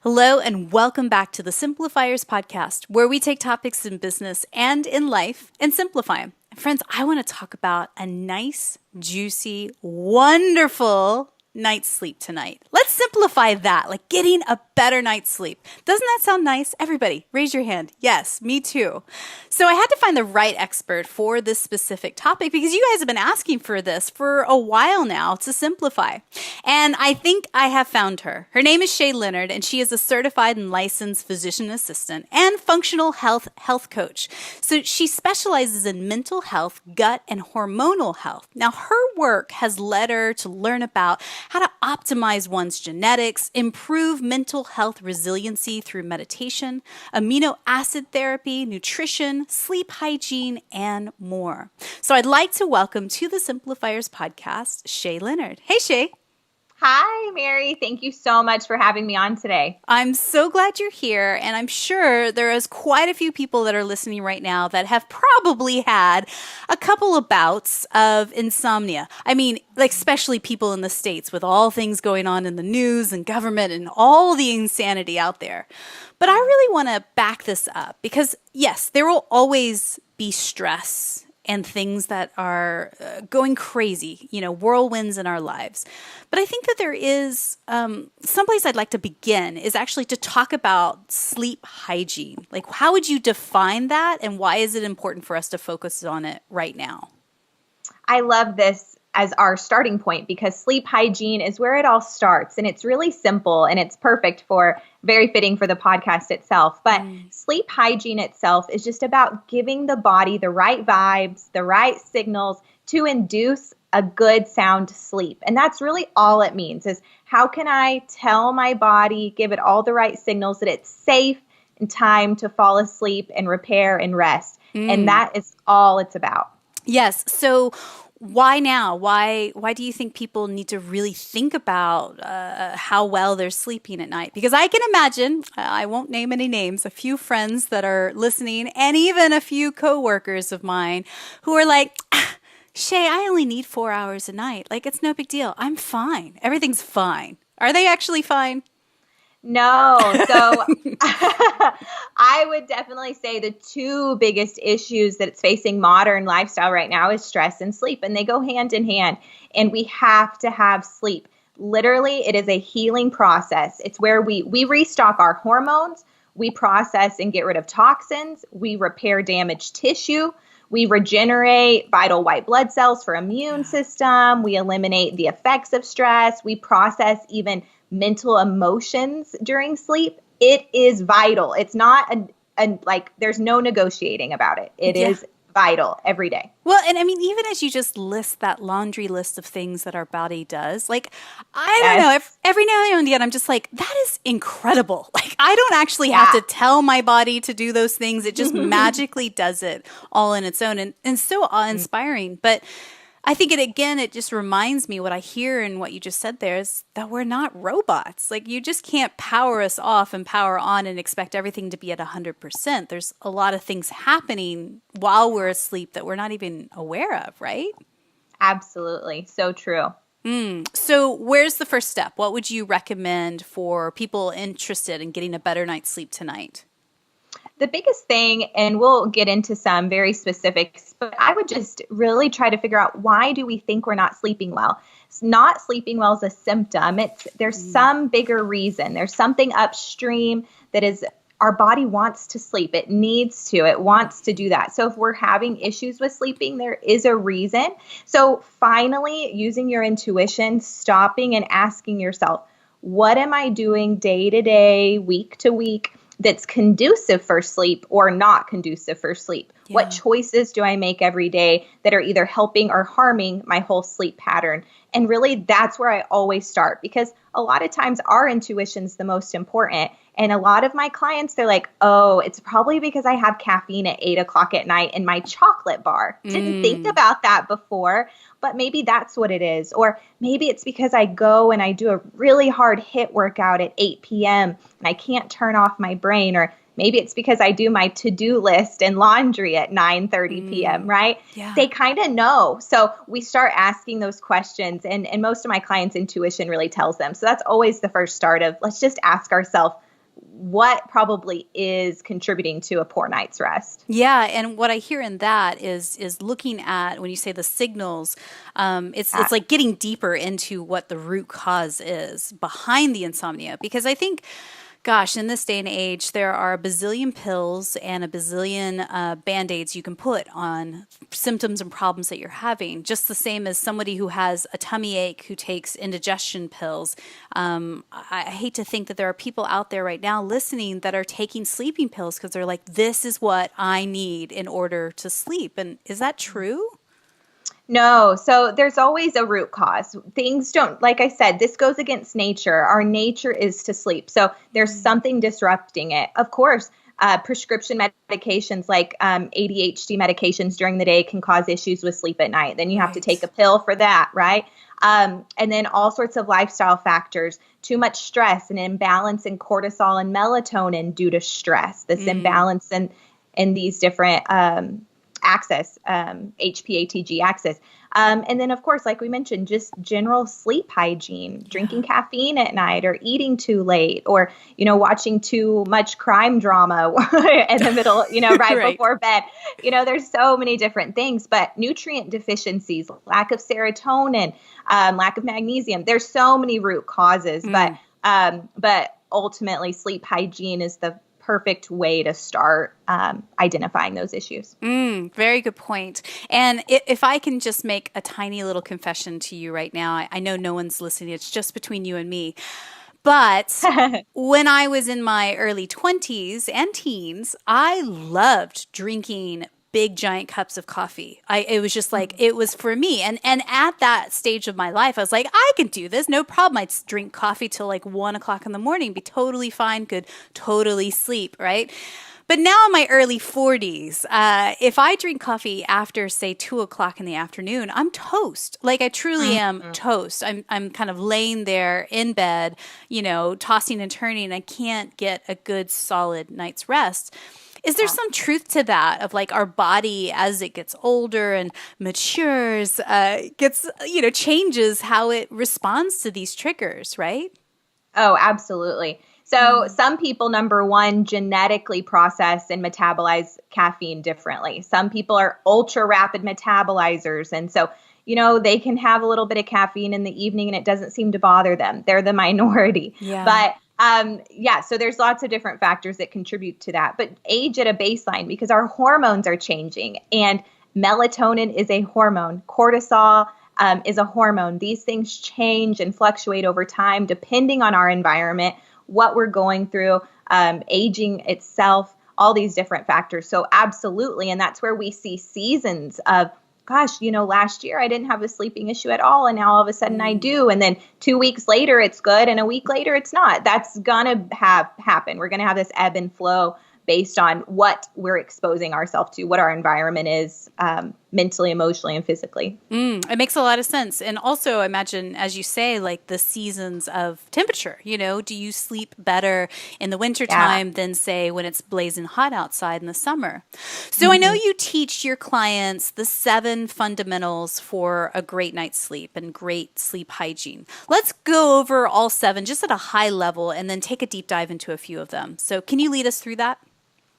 Hello, and welcome back to the Simplifiers podcast, where we take topics in business and in life and simplify them. Friends, I want to talk about a nice, juicy, wonderful night's sleep tonight. Let's simplify that, like getting a better night's sleep. Doesn't that sound nice? Everybody, raise your hand. Yes, me too. So I had to find the right expert for this specific topic because you guys have been asking for this for a while now to simplify. And I think I have found her. Her name is Shae Leonard, and she is a certified and licensed physician assistant and functional health coach. So she specializes in mental health, gut, and hormonal health. Now, her work has led her to learn about how to optimize one's genetics, improve mental health resiliency through meditation, amino acid therapy, nutrition, sleep hygiene, and more. So I'd like to welcome to the Simplifiers podcast, Shae Leonard. Hey, Shae. Hi, Mary. Thank you so much for having me on today. I'm so glad you're here, and I'm sure there is quite a few people that are listening right now that have probably had a couple of bouts of insomnia. I mean, like especially people in the States with all things going on in the news and government and all the insanity out there. But I really want to back this up because, yes, there will always be stress and things that are going crazy, whirlwinds in our lives. But I think that there is someplace I'd like to begin is actually to talk about sleep hygiene. Like, how would you define that, and why is it important for us to focus on it right now? I love this as our starting point because sleep hygiene is where it all starts. And it's really simple and it's perfect very fitting for the podcast itself. But sleep hygiene itself is just about giving the body the right vibes, the right signals to induce a good sound sleep. And that's really all it means is how can I tell my body, give it all the right signals that it's safe and time to fall asleep and repair and rest. And that is all it's about. Yes. So why now? Why do you think people need to really think about how well they're sleeping at night? Because I can imagine, I won't name any names, a few friends that are listening and even a few coworkers of mine who are like, Shae, I only need 4 hours a night. Like, it's no big deal. I'm fine. Everything's fine. Are they actually fine? No. So I would definitely say the two biggest issues that it's facing modern lifestyle right now is stress and sleep, and they go hand in hand. And we have to have sleep. Literally, it is a healing process. It's where we restock our hormones, we process and get rid of toxins, we repair damaged tissue, we regenerate vital white blood cells for immune system, we eliminate the effects of stress, we process even mental emotions during sleep. It is vital. It's not there's no negotiating about it. It is vital every day. Well, and I mean, even as you just list that laundry list of things that our body does, like, I don't know, every now and then I'm just like, that is incredible. Like, I don't actually have to tell my body to do those things. It just magically does it all on its own, and so awe-inspiring. But I think it just reminds me what I hear and what you just said there is that we're not robots. Like, you just can't power us off and power on and expect everything to be at 100%. There's a lot of things happening while we're asleep that we're not even aware of, right? Absolutely. So true. So where's the first step? What would you recommend for people interested in getting a better night's sleep tonight? The biggest thing, and we'll get into some very specifics, but I would just really try to figure out, why do we think we're not sleeping well? Not sleeping well is a symptom. There's some bigger reason. There's something upstream that is our body wants to sleep. It needs to. It wants to do that. So if we're having issues with sleeping, there is a reason. So finally, using your intuition, stopping and asking yourself, what am I doing day to day, week to week, that's conducive for sleep or not conducive for sleep? Yeah. What choices do I make every day that are either helping or harming my whole sleep pattern? And really, that's where I always start, because a lot of times our intuition's the most important. And a lot of my clients, they're like, oh, it's probably because I have caffeine at 8 o'clock at night in my chocolate bar. Didn't think about that before, but maybe that's what it is. Or maybe it's because I go and I do a really hard HIIT workout at 8 p.m. and I can't turn off my brain. Or maybe it's because I do my to-do list and laundry at 9:30 p.m., right? Yeah. They kind of know. So we start asking those questions, and most of my clients' intuition really tells them. So that's always the first start of, let's just ask ourselves, what probably is contributing to a poor night's rest. Yeah, and what I hear in that is looking at when you say the signals, it's like getting deeper into what the root cause is behind the insomnia. Because I think, gosh, in this day and age, there are a bazillion pills and a bazillion Band-Aids you can put on symptoms and problems that you're having. Just the same as somebody who has a tummy ache who takes indigestion pills. I hate to think that there are people out there right now listening that are taking sleeping pills because they're like, this is what I need in order to sleep. And is that true? No. So there's always a root cause. Things don't, like I said, this goes against nature. Our nature is to sleep. So there's something disrupting it. Of course, prescription medications like ADHD medications during the day can cause issues with sleep at night. Then you have to take a pill for that, right? And then all sorts of lifestyle factors, too much stress, an imbalance in cortisol and melatonin due to stress, this imbalance in these different axis, HPATG axis. And then, of course, like we mentioned, just general sleep hygiene, drinking caffeine at night or eating too late or, watching too much crime drama in the middle, right before bed. There's so many different things, but nutrient deficiencies, lack of serotonin, lack of magnesium. There's so many root causes, but ultimately sleep hygiene is the perfect way to start identifying those issues. Very good point. And if I can just make a tiny little confession to you right now, I know no one's listening. It's just between you and me. But when I was in my early 20s and teens, I loved drinking big giant cups of coffee. It was just like, it was for me. And at that stage of my life, I was like, I can do this. No problem. I'd drink coffee till like 1 o'clock in the morning, be totally fine, could totally sleep, right? But now in my early 40s, if I drink coffee after, say, 2 o'clock in the afternoon, I'm toast. Like I truly am toast. I'm kind of laying there in bed, tossing and turning. I can't get a good solid night's rest. Is there some truth to that of like our body as it gets older and matures, changes how it responds to these triggers, right? Oh, absolutely. So some people, number one, genetically process and metabolize caffeine differently. Some people are ultra rapid metabolizers. And so, they can have a little bit of caffeine in the evening and it doesn't seem to bother them. They're the minority. Yeah. But so there's lots of different factors that contribute to that. But age at a baseline, because our hormones are changing and melatonin is a hormone. Cortisol is a hormone. These things change and fluctuate over time depending on our environment, what we're going through, aging itself, all these different factors. So absolutely. And that's where we see seasons of, gosh, last year I didn't have a sleeping issue at all. And now all of a sudden I do. And then 2 weeks later, it's good. And a week later, it's not. That's going to happen. We're going to have this ebb and flow based on what we're exposing ourselves to, what our environment is mentally, emotionally, and physically. It makes a lot of sense. And also imagine, as you say, like the seasons of temperature, do you sleep better in the wintertime than say when it's blazing hot outside in the summer? So I know you teach your clients the 7 fundamentals for a great night's sleep and great sleep hygiene. Let's go over all 7 just at a high level and then take a deep dive into a few of them. So can you lead us through that?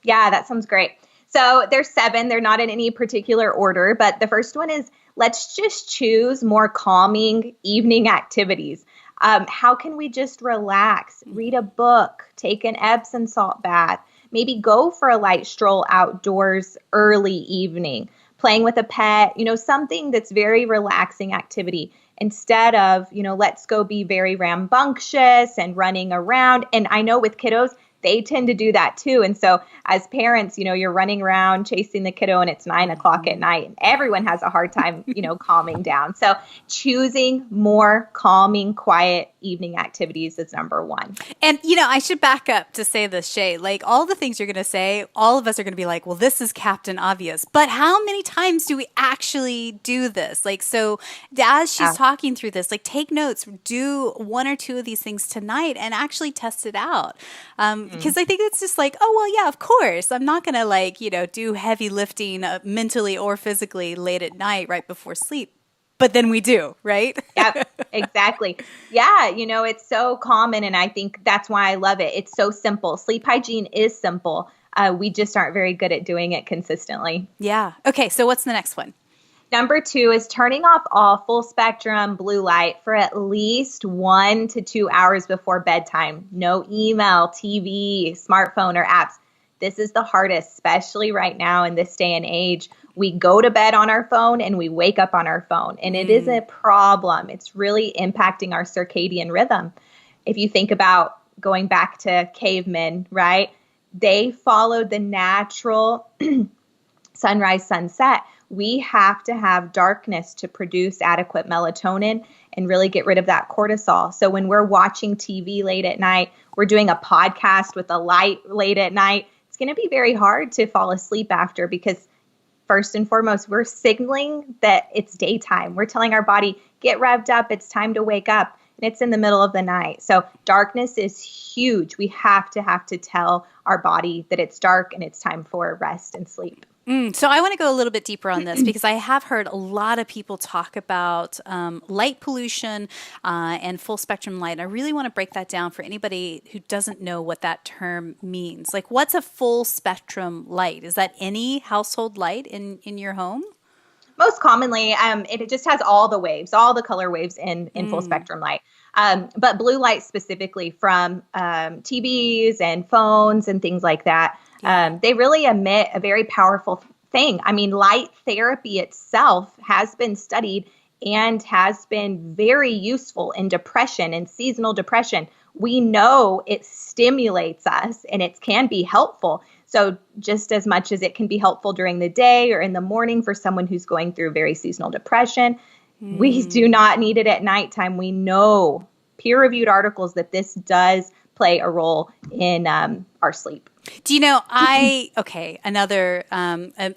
Yeah, that sounds great. So there's 7. They're not in any particular order, but the first one is let's just choose more calming evening activities. How can we just relax, read a book, take an Epsom salt bath, maybe go for a light stroll outdoors early evening, playing with a pet, something that's very relaxing activity instead of, let's go be very rambunctious and running around. And I know with kiddos, they tend to do that too. And so as parents, you're running around chasing the kiddo and it's 9 o'clock at night and everyone has a hard time, calming down. So choosing more calming, quiet evening activities is number 1. And, I should back up to say this, Shae, like all the things you're going to say, all of us are going to be like, well, this is Captain Obvious. But how many times do we actually do this? Like, so as she's talking through this, like take notes, do 1 or 2 of these things tonight and actually test it out. Because I think it's just like, oh, well, yeah, of course. I'm not going to do heavy lifting mentally or physically late at night right before sleep. but then we do, right? Yep, exactly. Yeah, it's so common, and I think that's why I love it. It's so simple. Sleep hygiene is simple. We just aren't very good at doing it consistently. Yeah. Okay, so what's the next one? Number 2 is turning off all full spectrum blue light for at least 1 to 2 hours before bedtime. No email, TV, smartphone, or apps. This is the hardest, especially right now in this day and age. We go to bed on our phone and we wake up on our phone, and it is a problem. It's really impacting our circadian rhythm. If you think about going back to cavemen, right? They followed the natural sunrise, sunset. We have to have darkness to produce adequate melatonin and really get rid of that cortisol. So when we're watching TV late at night, we're doing a podcast with a light late at night, it's going to be very hard to fall asleep after, because first and foremost, we're signaling that it's daytime. We're telling our body, get revved up, it's time to wake up, and it's in the middle of the night. So darkness is huge. We have to tell our body that it's dark and it's time for rest and sleep. So I want to go a little bit deeper on this, because I have heard a lot of people talk about light pollution and full spectrum light. I really want to break that down for anybody who doesn't know what that term means. Like, what's a full spectrum light? Is that any household light in your home? Most commonly, it just has all the waves, all the color waves in full spectrum light. But blue light specifically from TVs and phones and things like that. They really emit a very powerful thing. I mean, light therapy itself has been studied and has been very useful in depression and seasonal depression. We know it stimulates us and it can be helpful. So just as much as it can be helpful during the day or in the morning for someone who's going through very seasonal depression, we do not need it at nighttime. We know peer-reviewed articles that this does play a role in our sleep. Do you know, another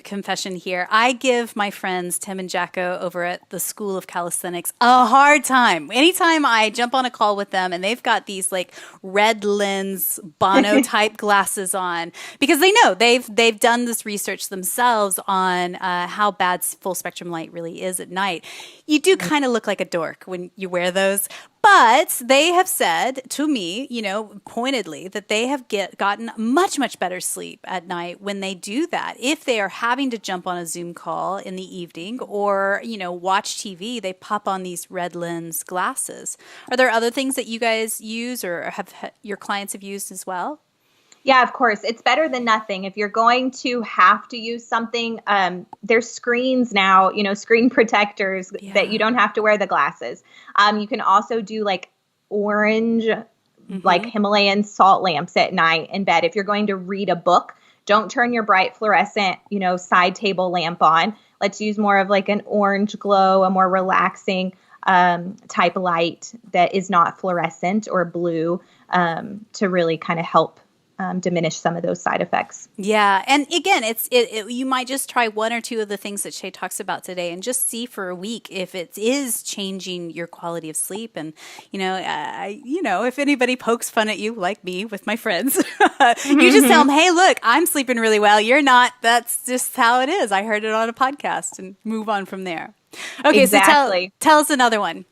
confession here. I give my friends Tim and Jacko over at the School of Calisthenics a hard time. Anytime I jump on a call with them and they've got these like red lens Bono type glasses on, because they know they've done this research themselves on how bad full spectrum light really is at night. You do kind of look like a dork when you wear those. But they have said to me, pointedly, that they have gotten much better sleep at night when they do that. If they are having to jump on a Zoom call in the evening or, watch TV, they pop on these red lens glasses. Are there other things that you guys use or your clients have used as well? Yeah, of course. It's better than nothing. If you're going to have to use something, there's screens now, screen protectors that you don't have to wear the glasses. You can also do like orange, like Himalayan salt lamps at night in bed. If you're going to read a book, don't turn your bright fluorescent, side table lamp on. Let's use more of like an orange glow, a more relaxing type of light that is not fluorescent or blue to really kind of help diminish some of those side effects. Yeah. And again, you might just try one or two of the things that Shae talks about today and just see for a week if it is changing your quality of sleep. And, if anybody pokes fun at you like me with my friends, you just tell them, hey, look, I'm sleeping really well. You're not. That's just how it is. I heard it on a podcast, and move on from there. Okay. Exactly. So tell us another one.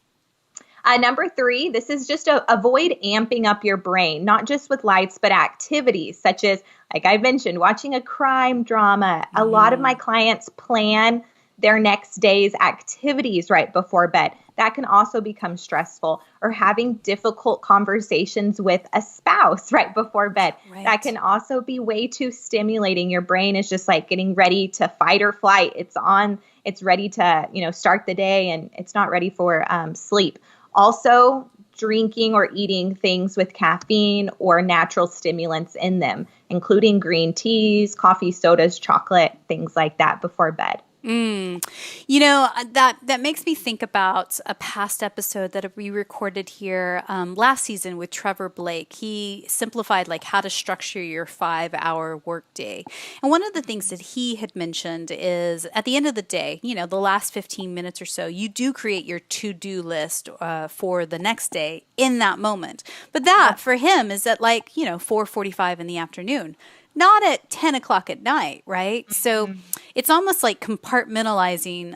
Number 3, this is just avoid amping up your brain, not just with lights, but activities such as, like I mentioned, watching a crime drama. A lot of my clients plan their next day's activities right before bed. That can also become stressful, or having difficult conversations with a spouse right before bed. Right. That can also be way too stimulating. Your brain is just like getting ready to fight or flight. It's ready to, start the day, and it's not ready for sleep. Also, drinking or eating things with caffeine or natural stimulants in them, including green teas, coffee, sodas, chocolate, things like that before bed. That makes me think about a past episode that we recorded here last season with Trevor Blake. He simplified like how to structure your 5-hour workday. And one of the things that he had mentioned is at the end of the day, the last 15 minutes or so, you do create your to-do list for the next day in that moment. But that for him is at 4:45 in the afternoon. not at 10 o'clock at night, right? So Mhm. it's almost like compartmentalizing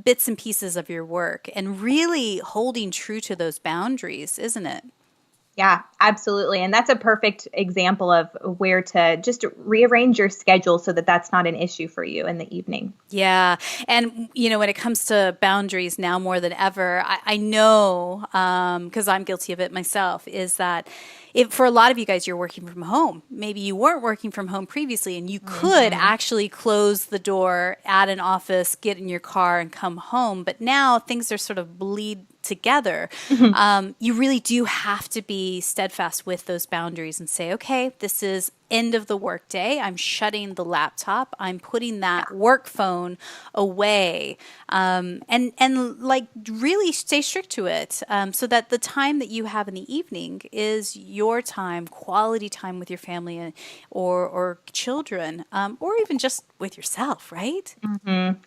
bits and pieces of your work and really holding true to those boundaries, isn't it? Yeah, absolutely. And that's a perfect example of where to just rearrange your schedule so that that's not an issue for you in the evening. Yeah. And, when it comes to boundaries now more than ever, I know, because I'm guilty of it myself, is that for a lot of you guys, you're working from home. Maybe you weren't working from home previously, and you could actually close the door at an office, get in your car, and come home. But now things are sort of bleed together. You really do have to be steadfast with those boundaries and say, okay, this is end of the workday. I'm shutting the laptop. I'm putting that work phone away, and like really stay strict to it, so that the time that you have in the evening is your time, quality time with your family or children, or even just with yourself, right?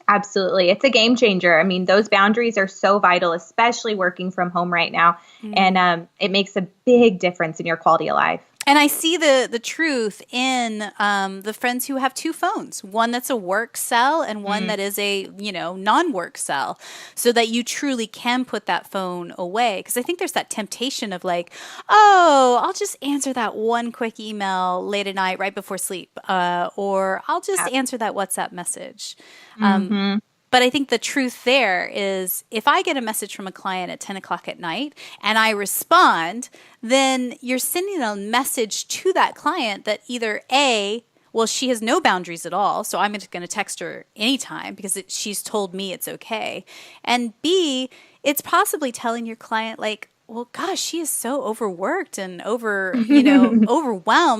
Absolutely. It's a game changer. I mean, those boundaries are so vital, especially working from home right now. And it makes a big difference in your quality of life. And I see the truth in the friends who have two phones, one that's a work cell and one that is a, non-work cell, so that you truly can put that phone away. Because I think there's that temptation of like, oh, I'll just answer that one quick email late at night right before sleep, or I'll just answer that WhatsApp message. But I think the truth there is if I get a message from a client at 10 o'clock at night and I respond, then you're sending a message to that client that either A, well, she has no boundaries at all, so I'm just going to text her anytime because she's told me it's okay. And B, it's possibly telling your client like, well, gosh, she is so overworked and overwhelmed.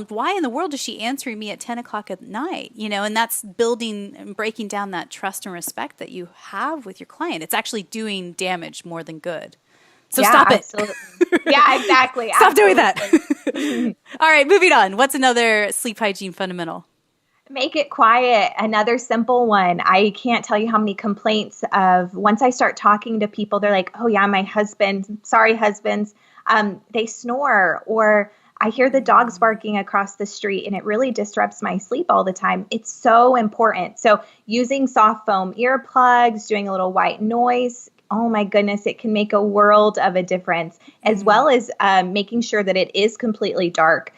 Why in the world is she answering me at 10 o'clock at night? And that's building and breaking down that trust and respect that you have with your client. It's actually doing damage more than good. So stop it. Absolutely. Yeah, exactly. Stop doing that. All right, moving on. What's another sleep hygiene fundamental? Make it quiet. Another simple one. I can't tell you how many complaints of once I start talking to people, they're like, oh yeah, my husband, sorry husbands, they snore, or I hear the dogs barking across the street and it really disrupts my sleep all the time. It's so important. So using soft foam earplugs, doing a little white noise, oh my goodness, it can make a world of a difference, as well as making sure that it is completely dark.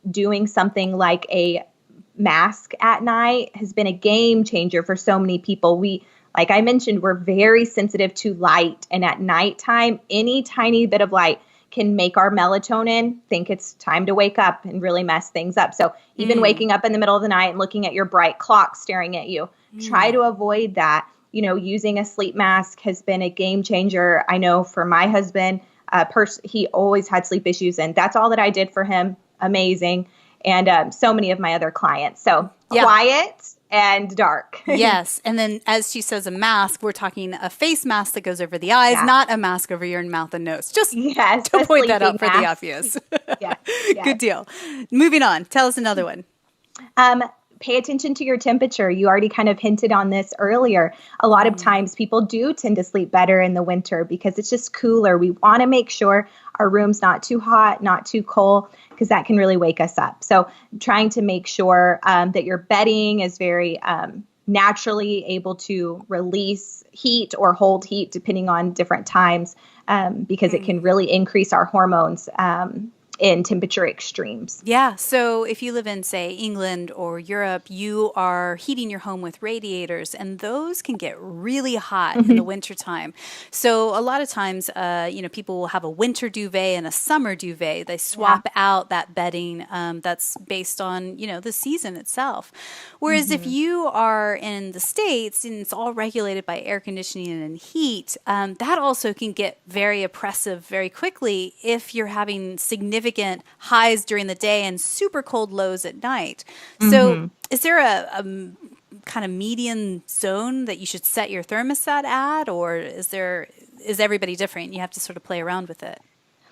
Doing something like a mask at night has been a game changer for so many people. Like I mentioned, we're very sensitive to light, and at nighttime, any tiny bit of light can make our melatonin think it's time to wake up and really mess things up. So even waking up in the middle of the night and looking at your bright clock staring at you, try to avoid that. Using a sleep mask has been a game changer. I know for my husband, he always had sleep issues, and that's all that I did for him. Amazing. And so many of my other clients. So quiet and dark. Yes. And then as she says, a mask, we're talking a face mask that goes over the eyes, not a mask over your mouth and nose. Just to point that out for the obvious. Yes. Good deal. Moving on. Tell us another one. Pay attention to your temperature. You already kind of hinted on this earlier. A lot of times people do tend to sleep better in the winter because it's just cooler. We want to make sure our room's not too hot, not too cold, because that can really wake us up. So trying to make sure that your bedding is very naturally able to release heat or hold heat depending on different times, because it can really increase our hormones in temperature extremes. Yeah. So if you live in, say, England or Europe, you are heating your home with radiators, and those can get really hot in the wintertime. So a lot of times, people will have a winter duvet and a summer duvet. They swap out that bedding that's based on, the season itself. Whereas if you are in the States and it's all regulated by air conditioning and heat, that also can get very oppressive very quickly if you're having significant highs during the day and super cold lows at night. So is there a kind of median zone that you should set your thermostat at, or is everybody different? You have to sort of play around with it.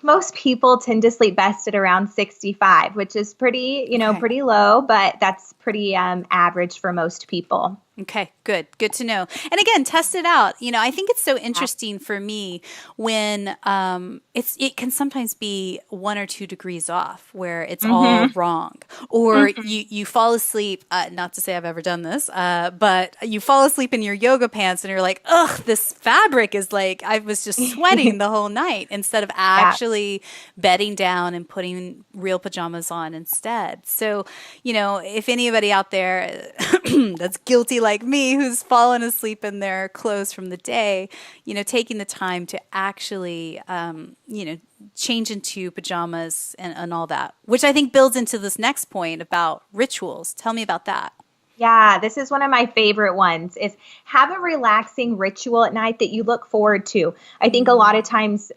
Most people tend to sleep best at around 65, which is pretty, pretty low, but that's pretty average for most people. Okay, good. Good to know. And again, test it out. I think it's so interesting for me when it can sometimes be 1 or 2 degrees off where it's all wrong. Or you fall asleep, not to say I've ever done this, but you fall asleep in your yoga pants and you're like, ugh, this fabric is like, I was just sweating the whole night instead of actually bedding down and putting real pajamas on instead. So, if anybody out there that's guilty like me who's fallen asleep in their clothes from the day, taking the time to actually, change into pajamas and all that, which I think builds into this next point about rituals. Tell me about that. Yeah, this is one of my favorite ones is have a relaxing ritual at night that you look forward to. I think a lot of times,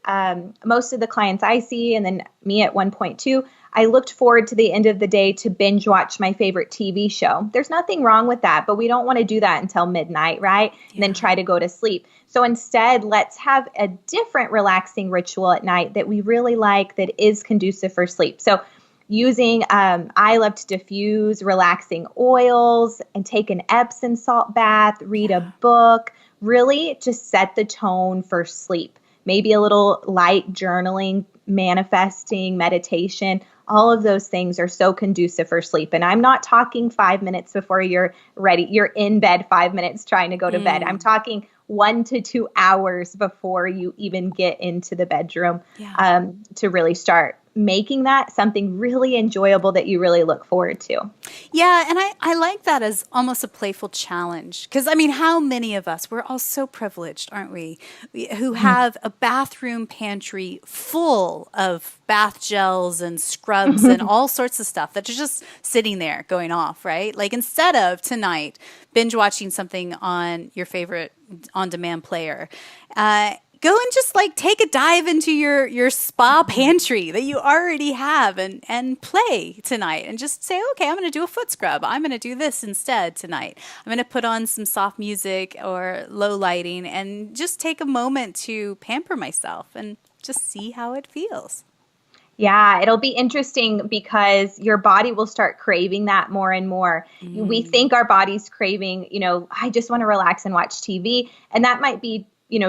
most of the clients I see, and then me at one point too, I looked forward to the end of the day to binge watch my favorite TV show. There's nothing wrong with that, but we don't want to do that until midnight, right? Yeah. And then try to go to sleep. So instead, let's have a different relaxing ritual at night that we really like that is conducive for sleep. So using, I love to diffuse relaxing oils and take an Epsom salt bath, read a book, really just set the tone for sleep. Maybe a little light journaling, manifesting, meditation. All of those things are so conducive for sleep. And I'm not talking 5 minutes before you're ready. You're in bed 5 minutes trying to go to bed. I'm talking 1 to 2 hours before you even get into the bedroom to really start making that something really enjoyable that you really look forward to. Yeah, and I like that as almost a playful challenge. Because, how many of us, we're all so privileged, aren't we, who have a bathroom pantry full of bath gels and scrubs and all sorts of stuff that are just sitting there going off, right? Like instead of tonight binge watching something on your favorite on-demand player, go and just take a dive into your spa pantry that you already have and play tonight and just say, okay, I'm going to do a foot scrub. I'm going to do this instead tonight. I'm going to put on some soft music or low lighting and just take a moment to pamper myself and just see how it feels. Yeah, it'll be interesting because your body will start craving that more and more. We think our body's craving, I just want to relax and watch TV. And that might be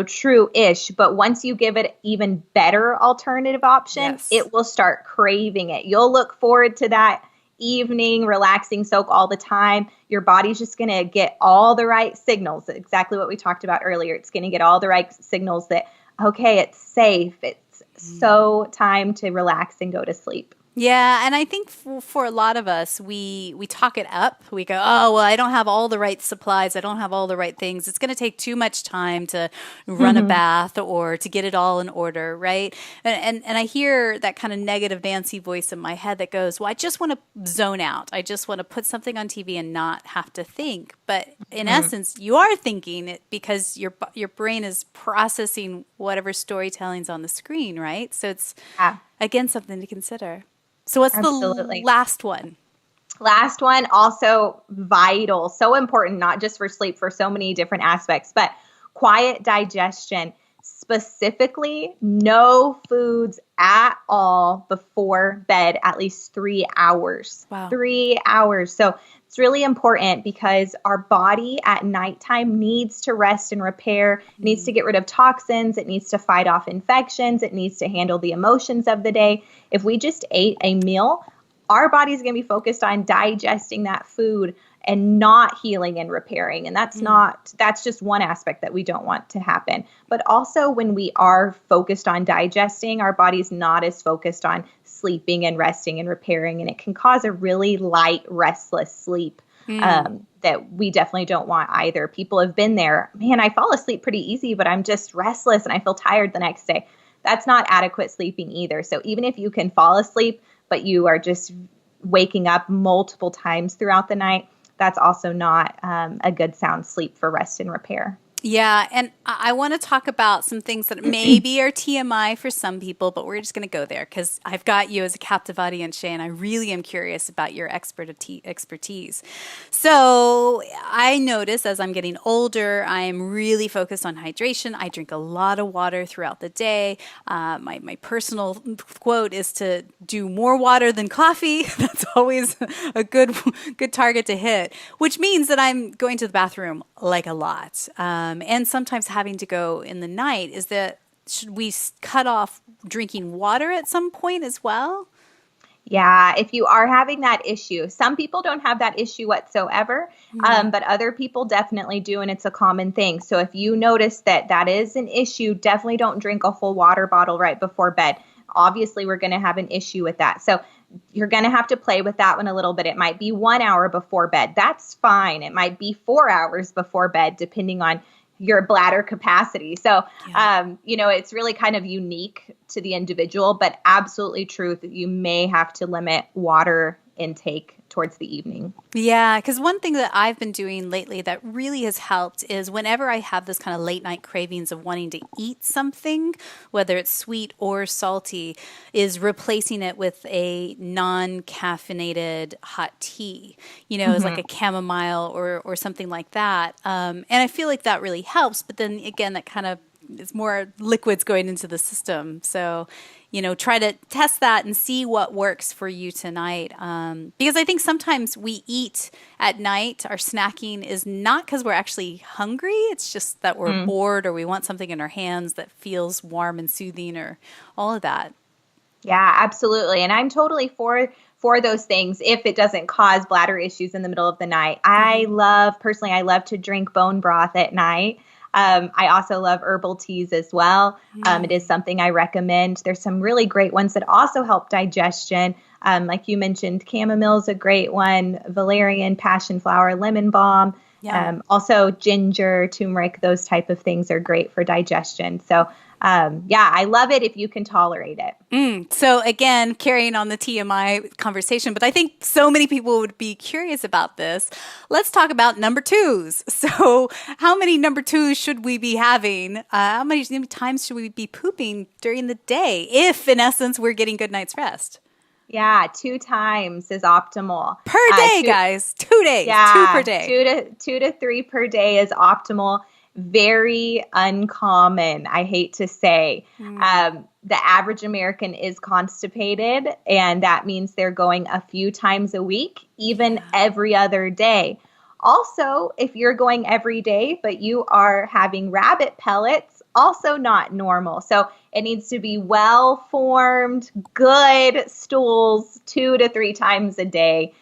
true-ish, but once you give it even better alternative option, it will start craving it. You'll look forward to that evening relaxing soak all the time. Your body's just going to get all the right signals, exactly what we talked about earlier. It's going to get all the right signals that, okay, it's safe. It's so time to relax and go to sleep. Yeah, and I think for a lot of us, we talk it up. We go, oh, well, I don't have all the right supplies. I don't have all the right things. It's going to take too much time to run a bath or to get it all in order, right? And I hear that kind of negative Nancy voice in my head that goes, well, I just want to zone out. I just want to put something on TV and not have to think. But in essence, you are thinking it because your brain is processing whatever storytelling's on the screen, right? So it's, again, something to consider. So what's the last one? Last one, also vital, so important, not just for sleep, for so many different aspects, but quiet digestion. Specifically, no foods at all before bed, at least 3 hours. Wow. 3 hours. So it's really important because our body at nighttime needs to rest and repair. It needs to get rid of toxins. It needs to fight off infections. It needs to handle the emotions of the day. If we just ate a meal, our body's going to be focused on digesting that food and not healing and repairing. And that's just one aspect that we don't want to happen. But also when we are focused on digesting, our body's not as focused on sleeping and resting and repairing. And it can cause a really light, restless sleep that we definitely don't want either. People have been there. Man, I fall asleep pretty easy, but I'm just restless and I feel tired the next day. That's not adequate sleeping either. So even if you can fall asleep, but you are just waking up multiple times throughout the night, that's also not a good sound sleep for rest and repair. Yeah, and I want to talk about some things that maybe are TMI for some people, but we're just going to go there because I've got you as a captive audience, Shae, and I really am curious about your expertise. So I notice as I'm getting older, I am really focused on hydration. I drink a lot of water throughout the day. My personal quote is to do more water than coffee. That's always a good target to hit, which means that I'm going to the bathroom like a lot. And sometimes having to go in the night. Should we cut off drinking water at some point as well? Yeah, if you are having that issue, some people don't have that issue whatsoever, but other people definitely do, and it's a common thing. So if you notice that that is an issue, definitely don't drink a full water bottle right before bed. Obviously, we're going to have an issue with that. So you're going to have to play with that one a little bit. It might be 1 hour before bed. That's fine. It might be 4 hours before bed, depending on your bladder capacity. So, it's really kind of unique to the individual, but absolutely true that you may have to limit water intake towards the evening. Yeah, because one thing that I've been doing lately that really has helped is whenever I have this kind of late night cravings of wanting to eat something, whether it's sweet or salty, is replacing it with a non-caffeinated hot tea. It's like a chamomile or something like that. And I feel like that really helps. But then again, that kind of it's more liquids going into the system. So, try to test that and see what works for you tonight. Because I think sometimes we eat at night, our snacking is not because we're actually hungry. It's just that we're bored or we want something in our hands that feels warm and soothing or all of that. Yeah, absolutely. And I'm totally for those things if it doesn't cause bladder issues in the middle of the night. I love to drink bone broth at night. I also love herbal teas as well. It is something I recommend. There's some really great ones that also help digestion. Like you mentioned, chamomile is a great one, valerian, passion flower, lemon balm. Yeah. Also ginger, turmeric, those type of things are great for digestion. So I love it if you can tolerate it. So again, carrying on the TMI conversation, but I think so many people would be curious about this. Let's talk about number twos. So how many number twos should we be having? How many times should we be pooping during the day if, in essence, we're getting good night's rest? Yeah, 2 times is optimal. Per day, guys. 2 days. Yeah, 2 per day. 2 to 3 per day is optimal. Very uncommon, I hate to say. The average American is constipated, and that means they're going a few times a week, even every other day. Also, if you're going every day, but you are having rabbit pellets, also not normal. So it needs to be well-formed, good stools 2 to 3 times a day.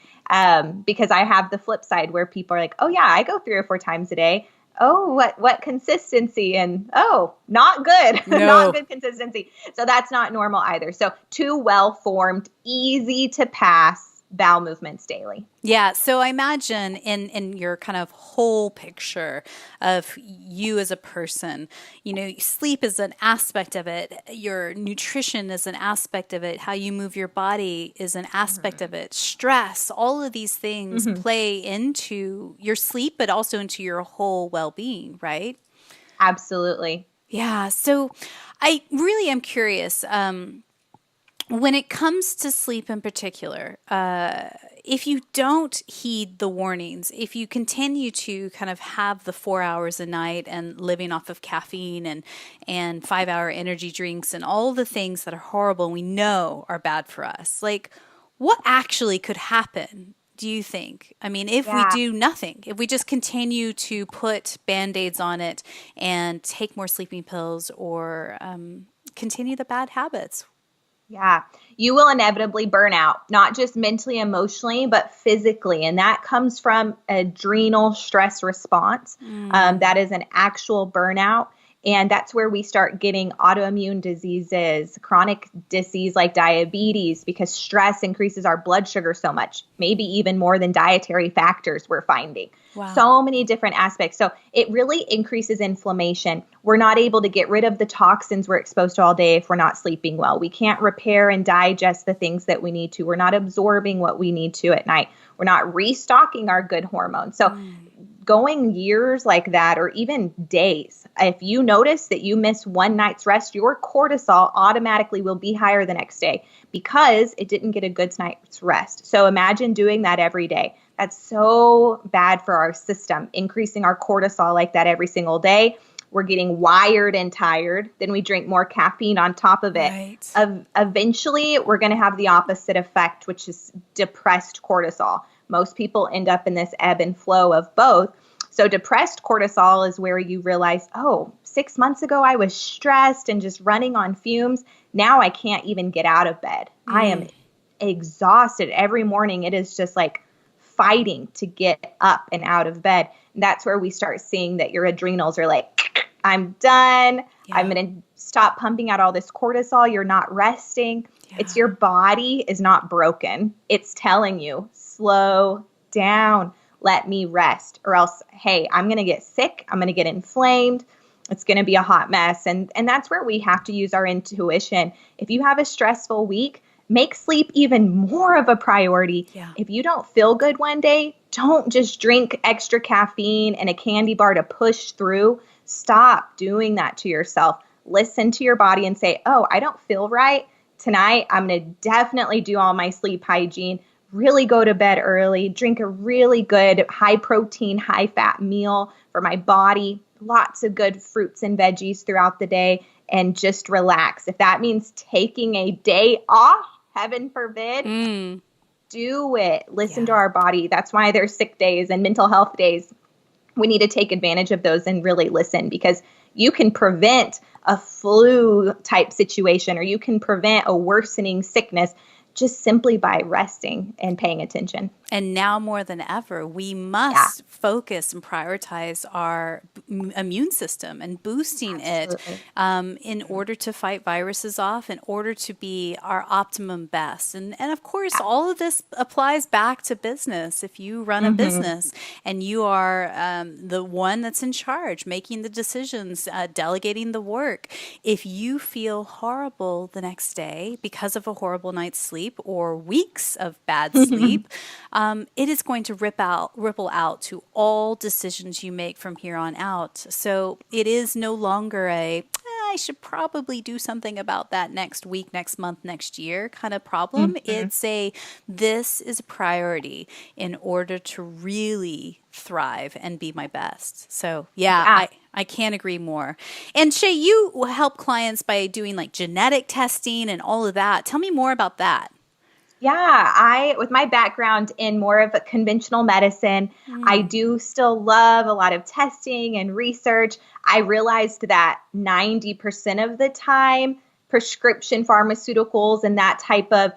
Because I have the flip side where people are like, oh yeah, I go 3 or 4 times a day. Oh, what consistency? And not good, not good consistency. So that's not normal either. So 2 well-formed, easy to pass bowel movements daily. Yeah. So I imagine in your kind of whole picture of you as a person, sleep is an aspect of it. Your nutrition is an aspect of it. How you move your body is an aspect of it. Stress, all of these things play into your sleep, but also into your whole well-being, right? Absolutely. Yeah. So I really am curious, when it comes to sleep in particular, if you don't heed the warnings, if you continue to kind of have the 4 hours a night and living off of caffeine and 5-hour energy drinks and all the things that are horrible and we know are bad for us, like what actually could happen, do you think? I mean, if we do nothing, if we just continue to put Band-Aids on it and take more sleeping pills or continue the bad habits? Yeah, you will inevitably burn out, not just mentally, emotionally, but physically. And that comes from adrenal stress response. That is an actual burnout. And that's where we start getting autoimmune diseases, chronic disease like diabetes, because stress increases our blood sugar so much, maybe even more than dietary factors we're finding. Wow. So many different aspects. So it really increases inflammation. We're not able to get rid of the toxins we're exposed to all day if we're not sleeping well. We can't repair and digest the things that we need to. We're not absorbing what we need to at night. We're not restocking our good hormones. So going years like that, or even days, if you notice that you miss one night's rest, your cortisol automatically will be higher the next day because it didn't get a good night's rest. So imagine doing that every day. That's so bad for our system, increasing our cortisol like that every single day. We're getting wired and tired. Then we drink more caffeine on top of it. Right. Eventually, we're going to have the opposite effect, which is depressed cortisol. Most people end up in this ebb and flow of both. So depressed cortisol is where you realize, oh, 6 months ago, I was stressed and just running on fumes. Now I can't even get out of bed. I am exhausted every morning. It is just like fighting to get up and out of bed. And that's where we start seeing that your adrenals are like, I'm done. Yeah. I'm going to stop pumping out all this cortisol. You're not resting. Yeah. It's your body is not broken. It's telling you, slow down. Let me rest, or else, hey, I'm going to get sick. I'm going to get inflamed. It's going to be a hot mess. And that's where we have to use our intuition. If you have a stressful week, make sleep even more of a priority. Yeah. If you don't feel good one day, don't just drink extra caffeine and a candy bar to push through. Stop doing that to yourself. Listen to your body and say, oh, I don't feel right tonight. I'm going to definitely do all my sleep hygiene, really go to bed early, drink a really good high protein, high fat meal for my body, lots of good fruits and veggies throughout the day, and just relax. If that means taking a day off, heaven forbid, do it. Listen to our body. That's why there's sick days and mental health days. We need to take advantage of those and really listen, because you can prevent a flu type situation, or you can prevent a worsening sickness just simply by resting and paying attention. And now more than ever, we must focus and prioritize our immune system and boosting it in order to fight viruses off, in order to be our optimum best. And of course, all of this applies back to business. If you run a business and you are the one that's in charge, making the decisions, delegating the work, if you feel horrible the next day because of a horrible night's sleep or weeks of bad sleep, it is going to ripple out to all decisions you make from here on out. So it is no longer I should probably do something about that next week, next month, next year kind of problem. It's this is a priority in order to really thrive and be my best. So I can't agree more. And Shae, you help clients by doing like genetic testing and all of that. Tell me more about that. Yeah, with my background in more of a conventional medicine, I do still love a lot of testing and research. I realized that 90% of the time, prescription pharmaceuticals and that type of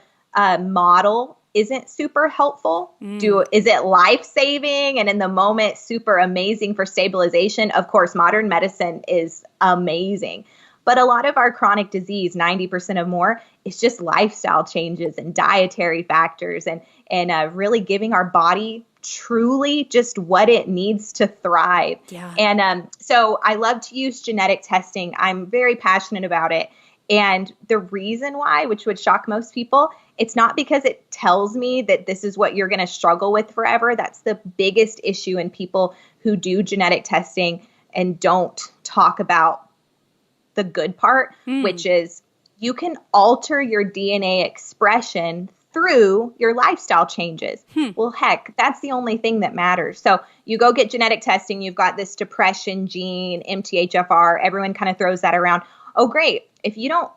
model isn't super helpful. Is it life-saving and in the moment super amazing for stabilization? Of course, modern medicine is amazing. But a lot of our chronic disease, 90% or more, is just lifestyle changes and dietary factors and really giving our body truly just what it needs to thrive. Yeah. And so I love to use genetic testing. I'm very passionate about it. And the reason why, which would shock most people, it's not because it tells me that this is what you're going to struggle with forever. That's the biggest issue in people who do genetic testing and don't talk about the good part, which is you can alter your DNA expression through your lifestyle changes. Well, heck, that's the only thing that matters. So you go get genetic testing, you've got this depression gene, MTHFR, everyone kind of throws that around. Oh, great. If you don't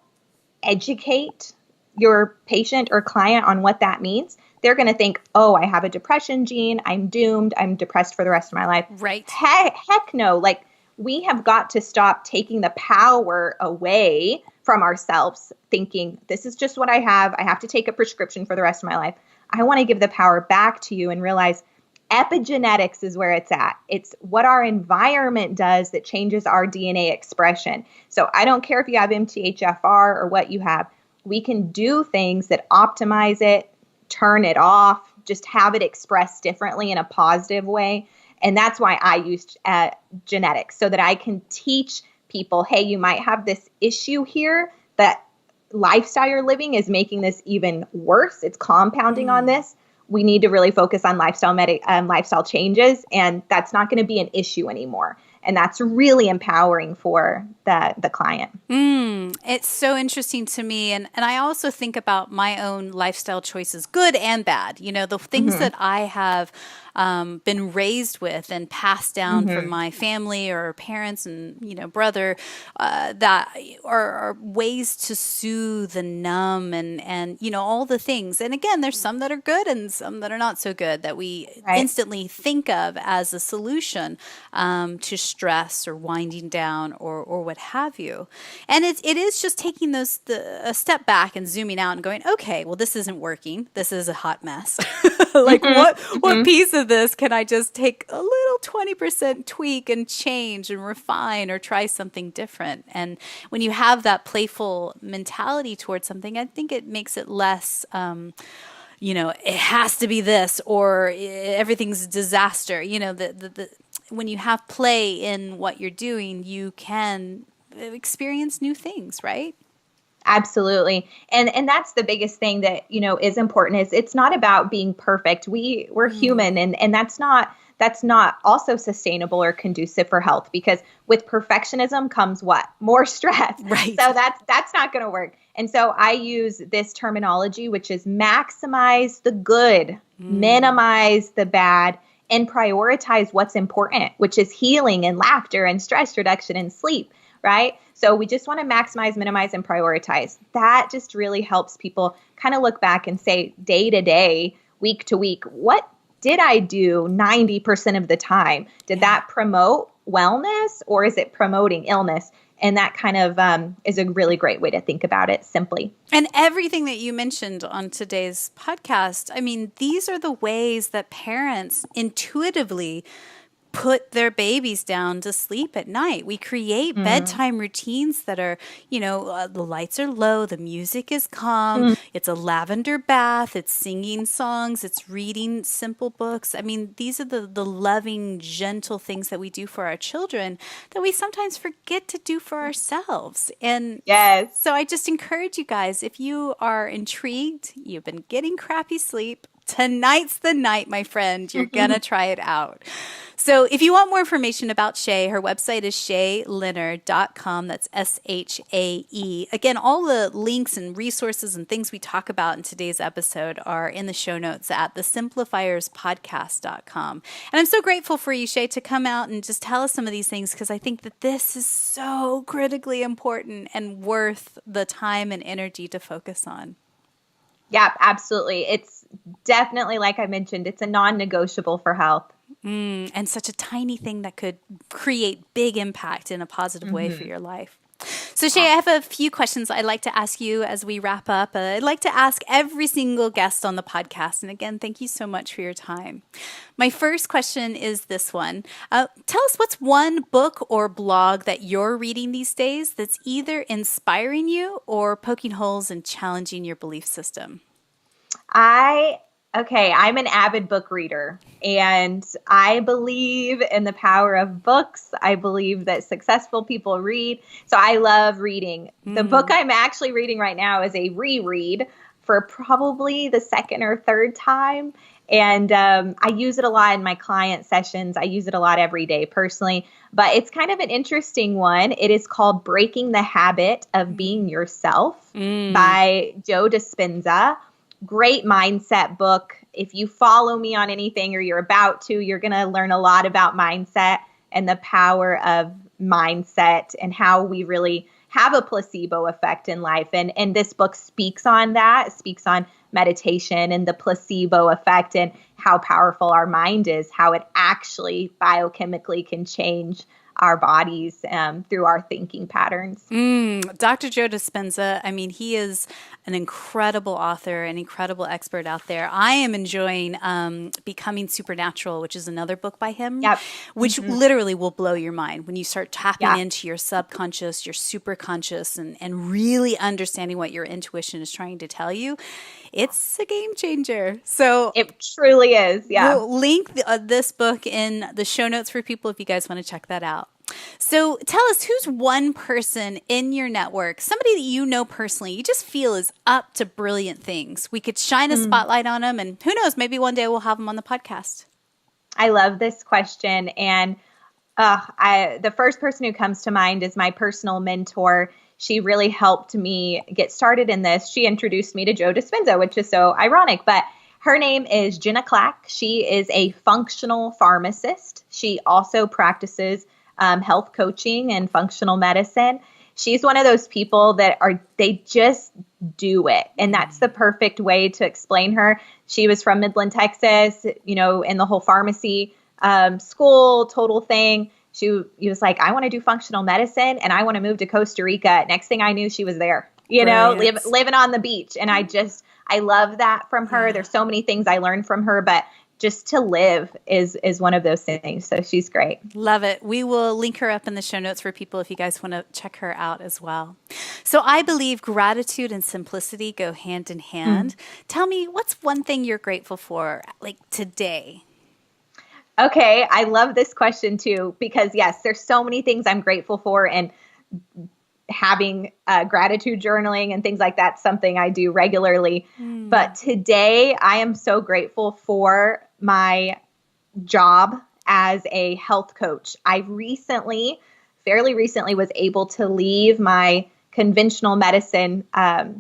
educate your patient or client on what that means, they're going to think, oh, I have a depression gene, I'm doomed, I'm depressed for the rest of my life. Right. Heck no. Like, we have got to stop taking the power away from ourselves, thinking this is just what I have to take a prescription for the rest of my life. I want to give the power back to you and realize epigenetics is where it's at. It's what our environment does that changes our DNA expression. So I don't care if you have MTHFR or what you have. We can do things that optimize it, turn it off, just have it expressed differently in a positive way. And that's why I used genetics, so that I can teach people, hey, you might have this issue here, that lifestyle you're living is making this even worse. It's compounding on this. we need to really focus on lifestyle changes, and that's not going to be an issue anymore. And that's really empowering for the client. It's so interesting to me. And I also think about my own lifestyle choices, good and bad. You know, the things that I have been raised with and passed down from my family or parents and, you know, brother, that are ways to soothe and numb and, you know, all the things. And again, there's some that are good and some that are not so good that we instantly think of as a solution to stress or winding down or what have you. And it is just taking a step back and zooming out and going, okay, well, this isn't working. This is a hot mess. Like what piece of this can I just take a little 20% tweak and change and refine or try something different? And when you have that playful mentality towards something, I think it makes it less, you know, it has to be this or everything's a disaster. You know, when you have play in what you're doing, you can experience new things, right? Absolutely. And that's the biggest thing that, you know, is important is it's not about being perfect. We're human and that's not also sustainable or conducive for health, because with perfectionism comes what? More stress. Right. So that's not going to work. And so I use this terminology, which is maximize the good, minimize the bad, and prioritize what's important, which is healing and laughter and stress reduction and sleep, right? So we just want to maximize, minimize, and prioritize. That just really helps people kind of look back and say day to day, week to week, what did I do 90% of the time? Did that promote wellness or is it promoting illness? And that kind of is a really great way to think about it simply. And everything that you mentioned on today's podcast, I mean, these are the ways that parents intuitively put their babies down to sleep at night. We create bedtime routines that are, you know, the lights are low, the music is calm, it's a lavender bath, it's singing songs, it's reading simple books. I mean, these are the loving, gentle things that we do for our children that we sometimes forget to do for ourselves. And so I just encourage you guys, if you are intrigued, you've been getting crappy sleep, tonight's the night, my friend. You're going to try it out. So if you want more information about Shae, her website is shaeleonard.com. That's SHAE. Again, all the links and resources and things we talk about in today's episode are in the show notes at thesimplifierspodcast.com. And I'm so grateful for you, Shae, to come out and just tell us some of these things, because I think that this is so critically important and worth the time and energy to focus on. Yeah, absolutely. It's definitely, like I mentioned, it's a non-negotiable for health. And such a tiny thing that could create big impact in a positive way for your life. So Shae, I have a few questions I'd like to ask you as we wrap up. I'd like to ask every single guest on the podcast. And again, thank you so much for your time. My first question is this one. Tell us what's one book or blog that you're reading these days that's either inspiring you or poking holes and challenging your belief system. I'm an avid book reader, and I believe in the power of books. I believe that successful people read. So I love reading. The book I'm actually reading right now is a reread for probably the second or third time. And I use it a lot in my client sessions. I use it a lot every day personally, but it's kind of an interesting one. It is called Breaking the Habit of Being Yourself by Joe Dispenza. Great mindset book. If you follow me on anything or you're about to, you're going to learn a lot about mindset and the power of mindset and how we really have a placebo effect in life. And this book speaks on that, speaks on meditation and the placebo effect and how powerful our mind is, how it actually biochemically can change our bodies through our thinking patterns. Dr. Joe Dispenza, I mean, he is an incredible author, an incredible expert out there. I am enjoying Becoming Supernatural, which is another book by him, which literally will blow your mind when you start tapping into your subconscious, your superconscious, and really understanding what your intuition is trying to tell you. It's a game changer. So it truly is. Yeah. We'll link this book in the show notes for people if you guys want to check that out. So tell us, who's one person in your network, somebody that you know personally, you just feel is up to brilliant things? We could shine a spotlight on them, and who knows, maybe one day we'll have them on the podcast. I love this question. And the first person who comes to mind is my personal mentor. She really helped me get started in this. She introduced me to Joe Dispenza, which is so ironic, but her name is Jenna Clack. She is a functional pharmacist. She also practices health coaching and functional medicine. She's one of those people that they just do it. And that's the perfect way to explain her. She was from Midland, Texas, in the whole pharmacy school, total thing. She was like, I want to do functional medicine and I want to move to Costa Rica. Next thing I knew, she was there, living on the beach. And I love that from her. Yeah. There's so many things I learned from her, but just to live is one of those things. So she's great. Love it. We will link her up in the show notes for people if you guys want to check her out as well. So I believe gratitude and simplicity go hand in hand. Tell me, what's one thing you're grateful for, like today? Okay. I love this question too, because yes, there's so many things I'm grateful for, and having gratitude journaling and things like that, something I do regularly. But today I am so grateful for my job as a health coach. I fairly recently was able to leave my conventional medicine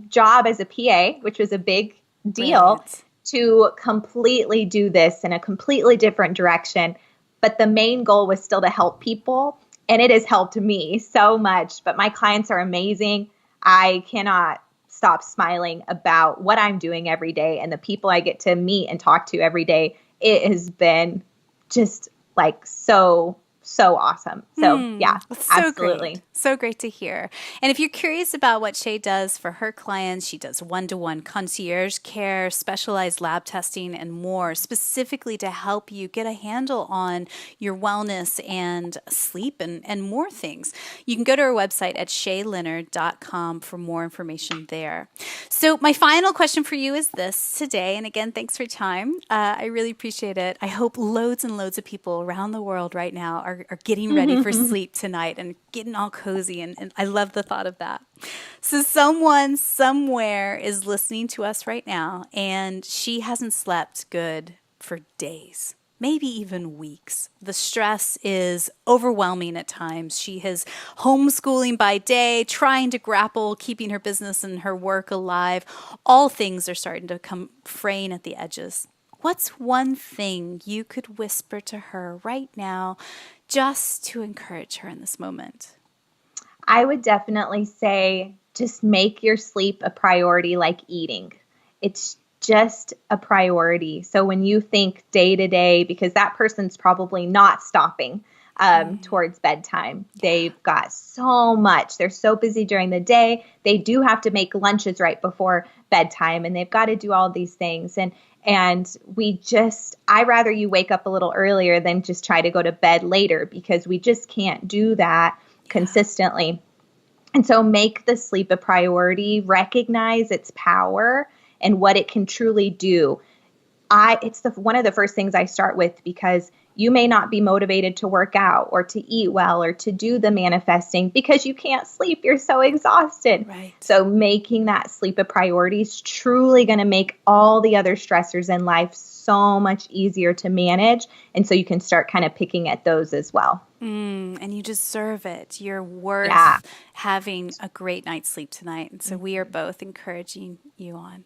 job as a PA, which was a big deal. Brilliant. To completely do this in a completely different direction. But the main goal was still to help people. And it has helped me so much. But my clients are amazing. I cannot stop smiling about what I'm doing every day and the people I get to meet and talk to every day. It has been just like so awesome. So yeah, absolutely. Great. So great to hear. And if you're curious about what Shae does for her clients, she does one-to-one concierge care, specialized lab testing, and more, specifically to help you get a handle on your wellness and sleep and more things. You can go to her website at shaeleonard.com for more information there. So my final question for you is this today. And again, thanks for your time. I really appreciate it. I hope loads and loads of people around the world right now are getting ready for sleep tonight and getting all cozy. And I love the thought of that. So someone somewhere is listening to us right now, and she hasn't slept good for days, maybe even weeks. The stress is overwhelming at times. She is homeschooling by day, trying to grapple, keeping her business and her work alive. All things are starting to come fraying at the edges. What's one thing you could whisper to her right now just to encourage her in this moment? I would definitely say just make your sleep a priority like eating. It's just a priority. So when you think day to day, because that person's probably not stopping towards bedtime. They've got so much. They're so busy during the day. They do have to make lunches right before bedtime, and they've got to do all these things. And I rather you wake up a little earlier than just try to go to bed later, because we just can't do that consistently. And so make the sleep a priority, recognize its power and what it can truly do. It's one of the first things I start with, because you may not be motivated to work out or to eat well or to do the manifesting because you can't sleep. You're so exhausted. Right. So making that sleep a priority is truly going to make all the other stressors in life so much easier to manage. And so you can start kind of picking at those as well. And you deserve it. You're worth having a great night's sleep tonight. And so we are both encouraging you on.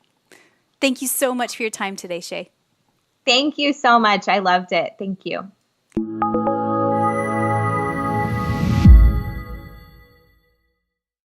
Thank you so much for your time today, Shae. Thank you so much. I loved it. Thank you.